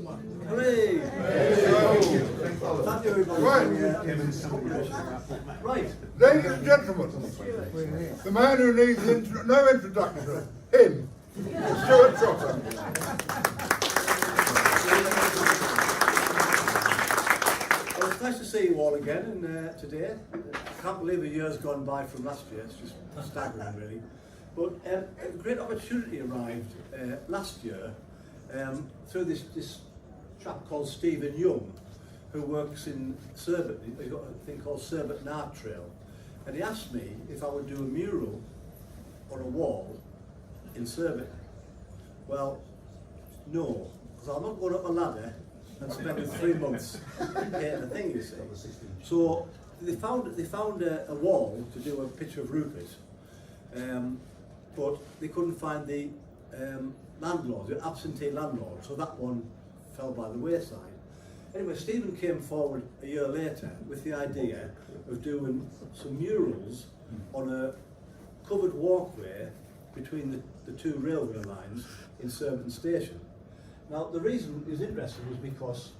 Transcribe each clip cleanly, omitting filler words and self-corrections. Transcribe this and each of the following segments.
Hooray! Thank you everybody. Right. Ladies and gentlemen, the man who needs no introduction, him, Stuart Trotter. Well, it's nice to see you all again today. I can't believe a year's gone by from last year. It's just staggering, really. But a great opportunity arrived last year through this chap called Stephen Young, who works in Surbiton. He's got a thing called Surbiton Art Trail, and he asked me if I would do a mural on a wall in Surbiton. Well, no, because I'm not going up a ladder and spending 3 months getting the thing, you see. So they found a wall to do a picture of Rupert, but they couldn't find the landlord, the absentee landlord, so that one fell by the wayside. Anyway, Stephen came forward a year later with the idea of doing some murals on a covered walkway between the two railway lines in Surbiton Station. Now, the reason it was interesting was because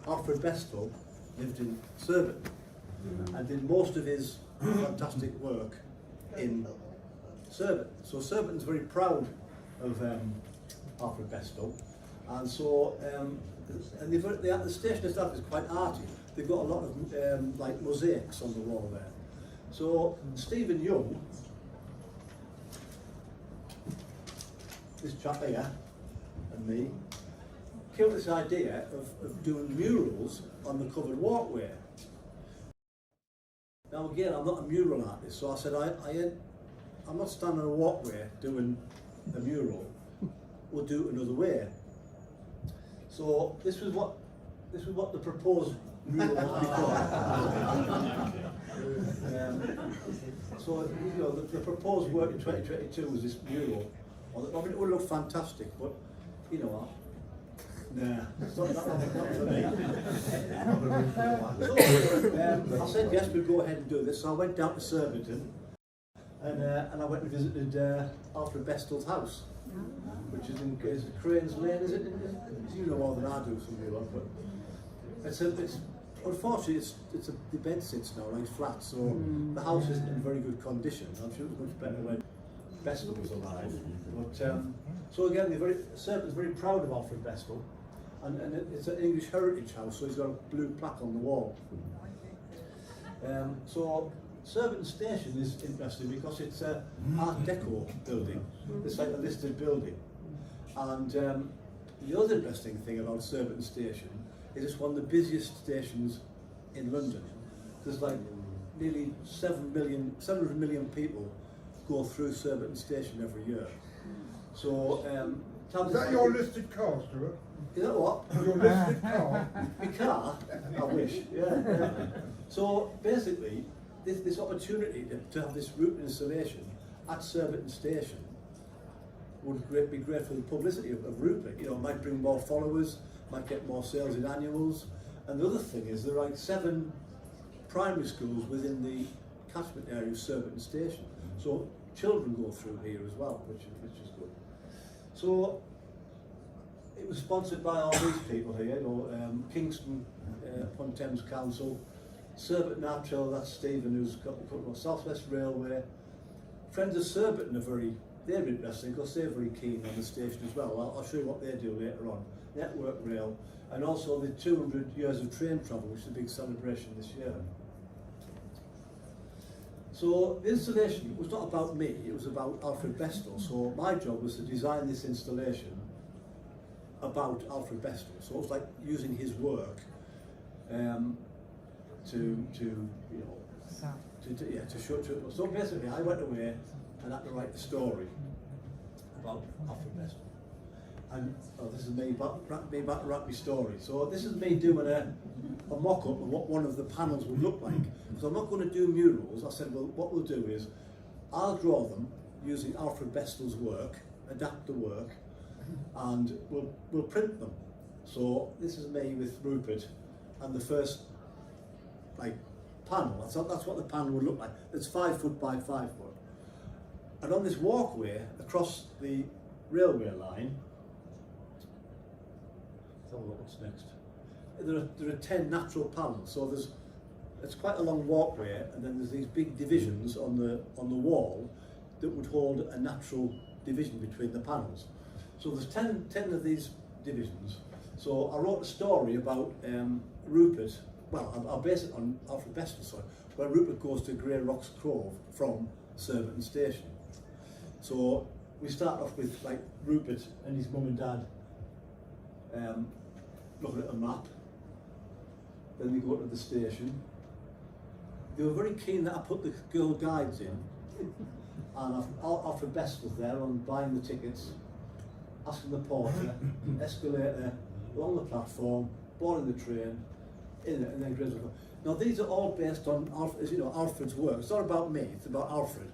Alfred Bestel lived in Surbiton and did most of his fantastic work in Surbiton. So Surbiton's very proud of Alfred Bestel, and so and the station itself is quite arty. They've got a lot of like mosaics on the wall there. So Stephen Young, this chap here, and me, came up with this idea of doing murals on the covered walkway. Now again, I'm not a mural artist, so I said I'm not standing on a walkway doing a mural. We'll do it another way. So this was what the proposed mural was before. So you know, the proposed work in 2022 was this mural. I mean, it would look fantastic, but you know, nah, it's not for me. So I said yes, we'll go ahead and do this. So I went down to Surbiton, and I went and visited Alfred Bestel's house, which is in Cranes Lane, is it? You know more than I do, some of you lot, but it's unfortunately the bed sits now like flat, so the house isn't in very good condition. I'm sure it was much better when Bestel was alive. But so again, Surbiton's very proud of Alfred Bestel, and it's an English heritage house, so he's got a blue plaque on the wall. So Surbiton Station is interesting because it's an Art Deco building. It's like a listed building. And the other interesting thing about Surbiton Station is it's one of the busiest stations in London. There's like nearly 700 million people go through Surbiton Station every year. So Is that your listed car, Stuart? You know what? Your listed car? My car? I wish, yeah. So basically, this opportunity to have this route installation at Surbiton Station would be great for the publicity of Rupert. You know, it might bring more followers, might get more sales in annuals. And the other thing is there are like 7 primary schools within the catchment area of Surbiton Station. So children go through here as well, which is good. So it was sponsored by all these people here, you know, Kingston upon Thames Council, Surbiton Art Trail, that's Stephen, who's got the company, South West Railway. Friends of Surbiton are they're interesting because they're very keen on the station as well. I'll show you what they do later on. Network Rail, and also the 200 years of train travel, which is a big celebration this year. So the installation was not about me, it was about Alfred Bestel. So my job was to design this installation about Alfred Bestel. So it was like using his work to show. So basically, I went away and had to write a story about Alfred Bestel. And this is me back to write my story. So this is me doing a mock-up of what one of the panels would look like. Because I'm not going to do murals. I said, well, what we'll do is I'll draw them using Alfred Bestel's work, adapt the work, and we'll print them. So this is me with Rupert, and the first panel. That's what the panel would look like. It's 5 foot by 5 foot. And on this walkway across the railway line, let's have a look what's next. There are 10 natural panels, so it's quite a long walkway, and then there's these big divisions on the wall that would hold a natural division between the panels. So there's 10 of these divisions. So I wrote a story about Rupert. Well, I'll base it on Alfred Bessel, sorry, where Rupert goes to Grey Rocks Cove from Surbiton Station. So we start off with like Rupert and his mum and dad looking at a map. Then we go to the station. They were very keen that I put the girl guides in, and Alfred Best was there on buying the tickets, asking the porter, escalator, along the platform, boarding the train, in it, and then Grays. Now these are all based on, as you know, Alfred's work. It's not about me, it's about Alfred.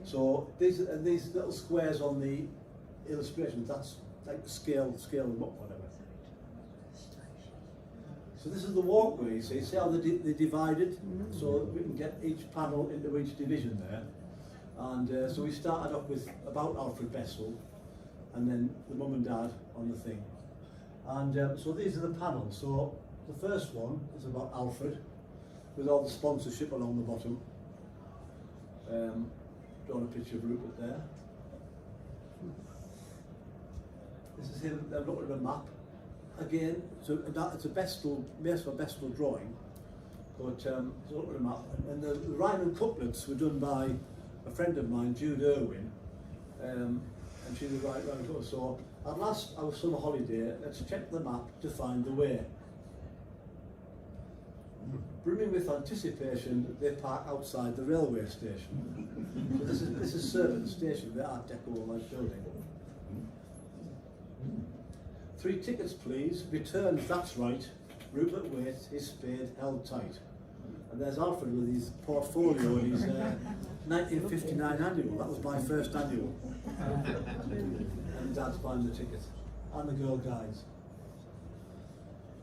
So these little squares on the illustrations, that's like scale them up, whatever. So this is the walkway, you see how they divided, so we can get each panel into each division there. And so we started off with about Alfred Bessel, and then the mum and dad on the thing. And so these are the panels. So the first one is about Alfred, with all the sponsorship along the bottom. Drawn a picture of Rupert there. This is him looking at a map. Again, so it's a Bestel, Bestel drawing, but it's a look at a map. And the rhyme and couplets were done by a friend of mine, Jude Irwin, and she was right round us. So at last, our summer holiday, let's check the map to find the way. Brimming with anticipation, they park outside the railway station. So this is Surbiton Station, the Art Deco-like building. 3 tickets, please. Returns, that's right. Rupert waits, his spade held tight. And there's Alfred with his portfolio and his 1959 annual. That was my first annual. And Dad's buying the ticket. And the girl guides.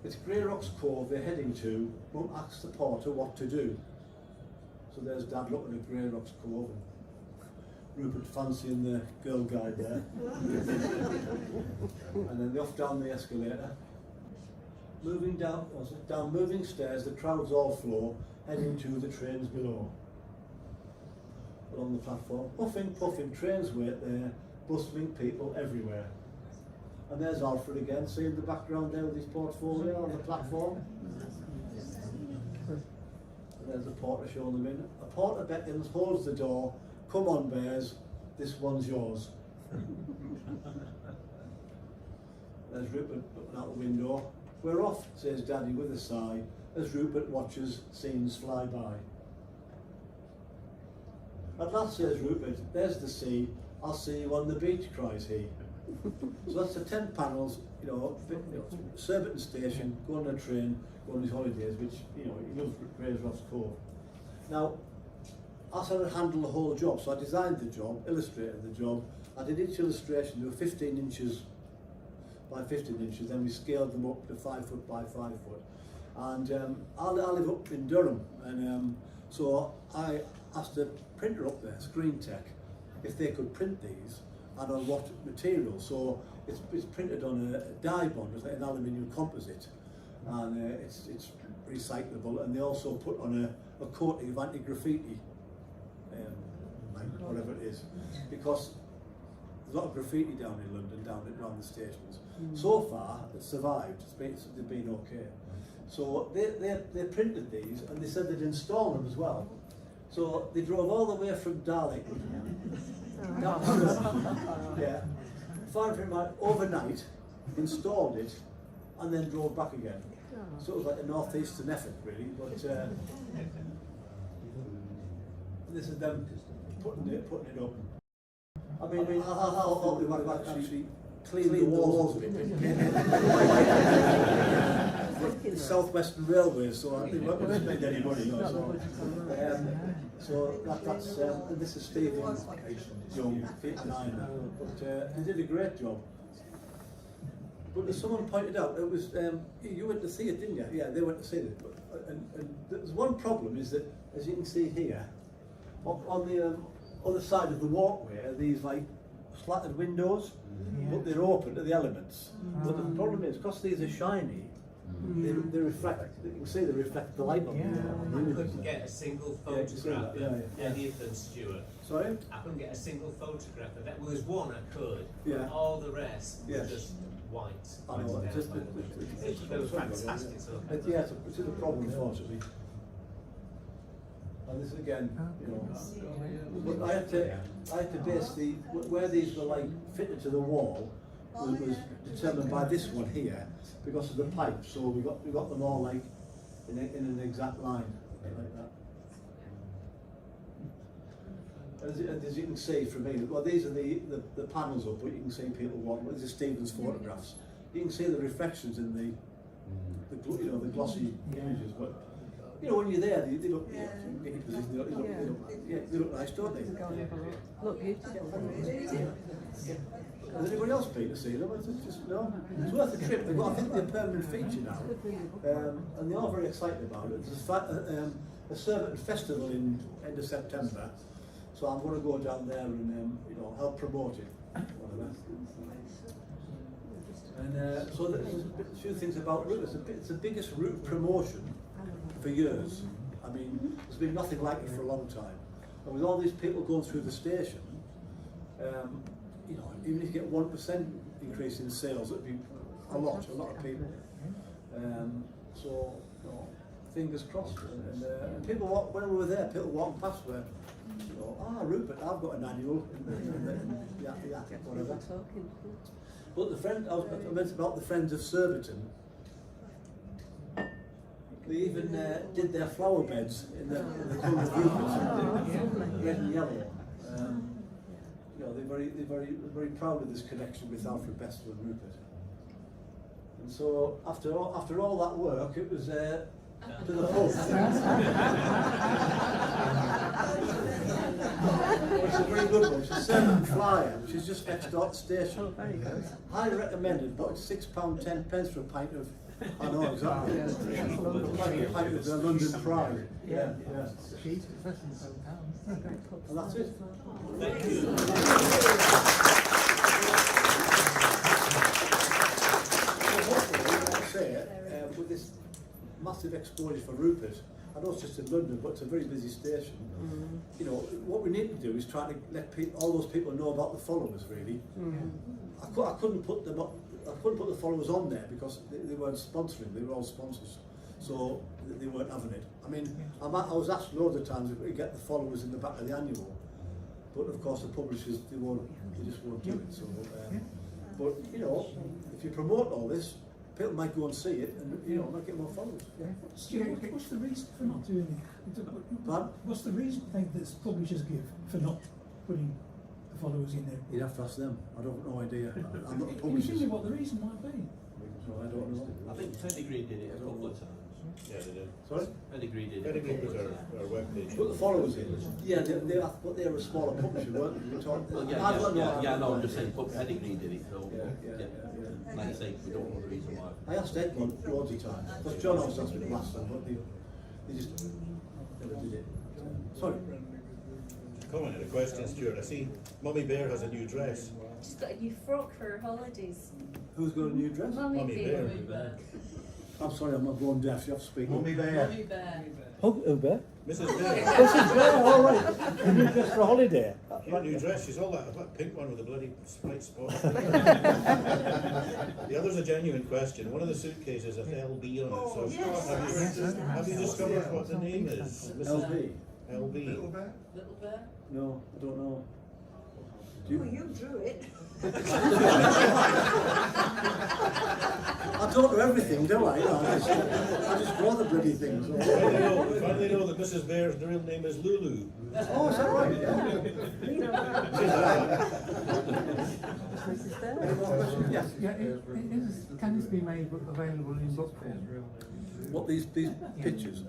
It's Grey Rocks Cove they're heading to. Mum asks the porter what to do. So there's Dad looking at Grey Rocks Cove and Rupert fancying the girl guide there. And then they're off down the escalator. Moving down moving stairs, the crowds all flow, heading to the trains below. Along the platform, puffing, puffing, trains wait there, bustling people everywhere. And there's Alfred again, seeing the background there with his portfolio on the platform. And there's the porter showing them in. A porter beckons, holds the door. Come on, bears, this one's yours. There's Rupert looking out the window. We're off, says Daddy with a sigh, as Rupert watches scenes fly by. At last, says Rupert, there's the sea. I'll see you on the beach, cries he. So that's the 10 panels, Surbiton Station, go on a train, go on his holidays, which, he loves Grey Rocks Cove. Now, I sort of handled the whole job, so I designed the job, illustrated the job. I did each illustration, they were 15 inches by 15 inches, then we scaled them up to 5 foot by 5 foot. And I live up in Durham, and so I asked the printer up there, Screen Tech, if they could print these and on what material. So it's printed on a dye bond, it's like an aluminium composite, and it's recyclable, and they also put on a coating of anti-graffiti, like whatever it is, because there's a lot of graffiti down in London, around the stations. So far, it's survived, they've been okay. So they printed these, and they said they'd install them as well. So they drove all the way from Darlington, down to, yeah, found it overnight, installed it, and then drove back again. So it was like a northeastern effort, really. But this is them putting it up. I mean, I thought they might have actually cleaned the walls a bit. Southwestern Railways, so they weren't going to spend any money. So that's and this is Stephen Young, 59, but he did a great job. But as someone pointed out, it was you went to see it, didn't you? Yeah, they went to see it. But, and there's one problem is that, as you can see here, on the other side of the walkway are these like slatted windows, but they're open to the elements. But the problem is, because these are shiny, they reflect. You can see they reflect the light on them. I couldn't get a single photograph of any of them, Stuart. Sorry? I couldn't get a single photograph of that. Well, there's one I could, Yeah. but all the rest were Yes. just white. I know, it's just They were fantastic to look at. Yeah, it's a problem, unfortunately. And this again, you know, but I had to base where these were like fitted to the wall was determined by this one here because of the pipe. So we got them all like in an exact line like that. As you can see from here, well, these are the panels up, but you can see people want. These are Stephen's photographs. You can see the reflections in the glossy images, but. You know, when you're there, they look, they look nice, don't they? Look beautiful. Has anybody else been to see them? It's just, no? It's worth a trip. They've got, I think they're a permanent feature now. And they are very excited about it. There's a Surbiton festival in end of September. So I'm going to go down there and help promote it. Whatever. And so there's a few things about route. It's the biggest route promotion for years. I mean, there's been nothing like it for a long time. And with all these people going through the station, even if you get 1% increase in sales, it'd be a lot of people. So, fingers crossed. And people when we were there, people walking past were, Rupert, I've got an annual, whatever. But I meant about the Friends of Surbiton. They even did their flower beds in the colour of Rupert, red and yellow. They're very proud of this connection with Alfred Bestel and Rupert. And so after all that work, it was to the pub. It's a very good one. She's Surbiton Flyer, which is just next door to the station. Oh, very good. Highly recommended, but it's £6.10 for a pint of. I know exactly. Like a pint of the London Pride. Yeah. And that's it. Thank you. Like I say, with this massive exposure for Rupert, I know it's just in London, but it's a very busy station. What we need to do is try to let all those people know about the followers. Really, I couldn't put them up. I couldn't put the followers on there because they weren't sponsoring. They were all sponsors, so they weren't having it. I mean, I was asked loads of times if we get the followers in the back of the annual, but of course the publishers they just won't do it. So, but if you promote all this, people might go and see it, and might get more followers. Yeah. Stuart, what's the reason for not doing it? Pardon? What's the reason that publishers give for not putting the followers in there? You'd have to ask them. I don't know idea. I'm not a Can you publisher. think of what the reason might be? So I don't know. I think Pedigree did it a couple of times. Yeah, they did. Sorry? Pedigree did it. Pedigree was our webpage. Put the followers in. Yeah, they were a smaller publisher, weren't they? No, I'm just saying, but Pedigree did it, so, Yeah. like I say, we don't know the reason why. I asked Edmund loads of times, because John always asked me the last time, but they just never did it. Sorry. Comment and a question, Stuart. I see Mummy Bear has a new dress. She's got a new frock for her holidays. Who's got a new dress? Mummy Bear. Bear. I'm sorry, I'm not going deaf, you have to speak. Mummy Bear. Mummy Bear. Who, Bear? Mrs. Bear. Mrs. Bear, all right. A new dress for a holiday. A new dress. She's all that pink one with the bloody white spot. The other's a genuine question. One of the suitcases has LB on it. So have you discovered what the name is? LB? LB. Little Bear. No, I don't know. You drew it. I don't know everything, do I? I just draw the bloody things. We finally know that Mrs. Bear's real name is Lulu. Oh, is that right? Any more questions? Yes. Yeah, can this be made available in book form? What, these pictures?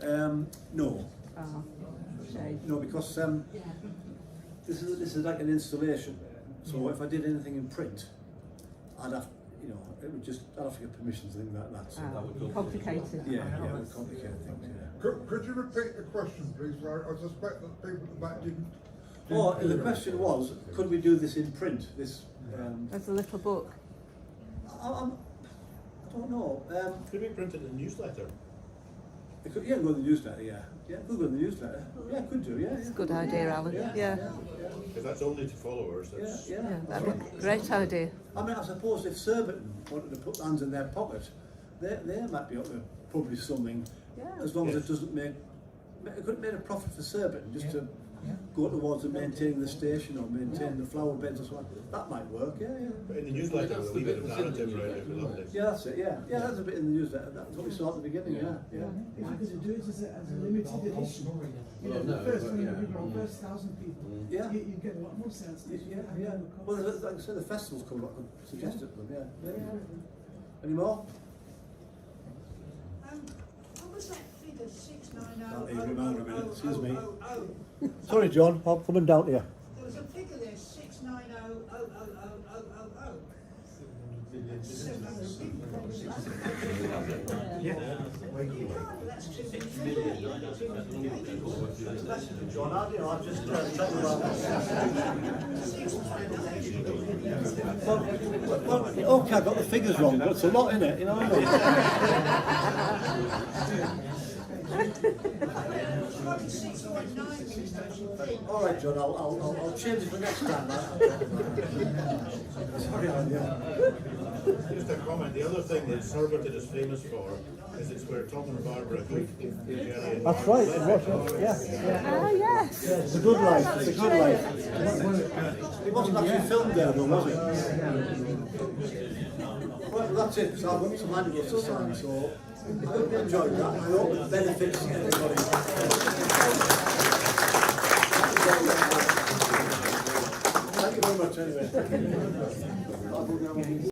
No. No, because this is like an installation. So if I did anything in print, I'd have, I'd have to get permissions and things like that. So that would go Complicated. Yeah, it would complicate things. Yeah. Could you repeat the question, please? I suspect that people at the back didn't Or the question was, could we do this in print? This, As a little book. I don't know. Could we print it in a newsletter? It could, yeah, go in the newsletter. Yeah, could go in the newsletter. Yeah, could do. Yeah, It's a good idea, Alan. Yeah. If that's only to followers, that's... Yeah. Yeah, that'd be a great idea. I mean, I suppose if Surbiton wanted to put hands in their pocket, they might be able to publish something, as long as it doesn't make, it could make a profit for Surbiton, just to go towards maintaining the station or maintaining the flower beds or so on. That might work, yeah. But in the newsletter, we'll leave it a narrative around it, we loved it. Yeah, that's it, yeah. Yeah, that's a bit in the newsletter. That's what we saw at the beginning, yeah. If you could do it as a limited edition, you know, the first 100 people, the first 1,000 people, Yeah. you get a lot more sales. Yeah. Well, like I said, the festivals come up and suggested them, yeah. Any more? What was that figure, 690? I'll leave him out a minute, excuse me. Sorry, John, I'm coming down here. There was a figure there, 690,000,000. 700 people. That's 2 million. John, I've just talking about okay, I got the figures wrong, but it's a lot in it, you know what I mean? All right, John, I'll change it for next time. Sorry, Just a comment, the other thing that Surbiton is famous for is it's where Tom and Barbara Goof. That's right, it was, yeah. Ah, yes. It's a good life, it's a good life. It wasn't actually filmed there though, was it? Well, that's it, so I've got some manuals to sign, so I hope you enjoyed that, I hope it benefits everybody. Thank you very much anyway.